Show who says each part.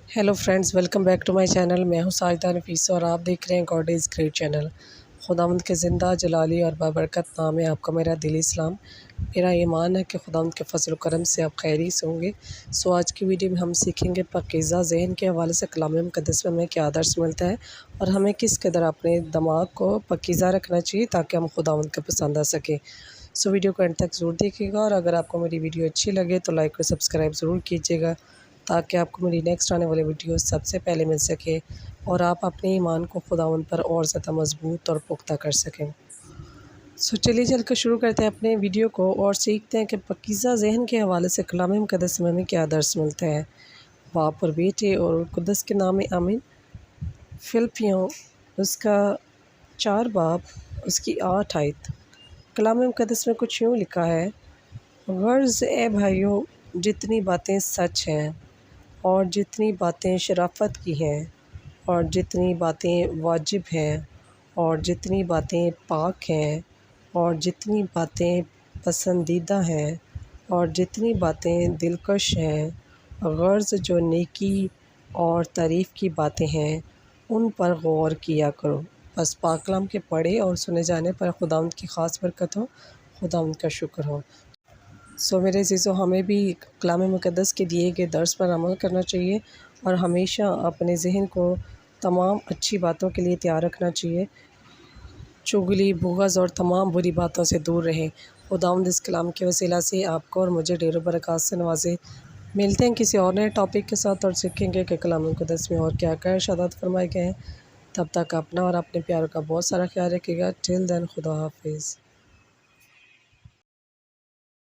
Speaker 1: Hello friends, welcome back to my channel. मैं हूं साजिदा नफीस और आप देख रहे हैं गॉड इज़ ग्रेट चैनल। खुदावंद के ज़िंदा जलाली और बाबरकत नाम है आपका मेरा दिली सलाम। मेरा ईमान है कि खुदावंद के फजल करम से आप खैरी से होंगे। आज की वीडियो में हम सीखेंगे पाकीज़ा ज़हन के हवाले से कलाम मुक़द्दस में हमें क्या दर्स मिलता है और हमें किस कदर अपने दिमाग को पाकीज़ा रखना चाहिए ताकि हम खुदावंद के पसंद आ सकें। वीडियो को एंड तक ज़रूर देखिएगा और अगर आपको मेरी वीडियो अच्छी लगे तो लाइक और सब्सक्राइब ज़रूर कीजिएगा ताकि आपको मेरी नेक्स्ट आने वाली वीडियो सबसे पहले मिल सके और आप अपने ईमान को खुदावंद पर और ज़्यादा मजबूत और पुख्ता कर सकें। चलिए चल कर शुरू करते हैं अपने वीडियो को और सीखते हैं कि पाकीज़ा ज़हन के हवाले से कलाम मुक़द्दस में हमें क्या दर्स मिलता है। बाप और बेटे और कुद्दस के नाम आमीन। फिलिपियों उसका 4 बाब उसकी 8 आयत। कलाम मुक़द्दस में कुछ यूँ लिखा है, गर्ज़ ए भाइयों, जितनी बातें सच हैं और जितनी बातें शराफत की हैं और जितनी बातें वाजिब हैं और जितनी बातें पाक हैं और जितनी बातें पसंदीदा हैं और जितनी बातें दिलकश हैं, गर्ज़ जो नेकी और तारीफ़ की बातें हैं उन पर गौर किया करो। बस पाक कलाम के पढ़े और सुने जाने पर खुदावंद की ख़ास बरकत हो, खुदावंद का शुक्र हो। मेरे अज़ीज़ों, हमें भी कलाम मुक़द्दस के दिए गए दर्स पर अमल करना चाहिए और हमेशा अपने ज़हन को तमाम अच्छी बातों के लिए तैयार रखना चाहिए। चुगली, बुग़्ज़ और तमाम बुरी बातों से दूर रहें। खुदावंद इस कलाम के वसीला से आपको और मुझे ढेरों बरक़ात से नवाज़े। मिलते हैं किसी और नए टॉपिक के साथ और सीखेंगे कि कलाम मुक़द्दस में और क्या क्या इरशादात फरमाए गए हैं। तब तक अपना और अपने प्यारों का बहुत सारा ख्याल रखिएगा। टिल देन, खुदा हाफिज़।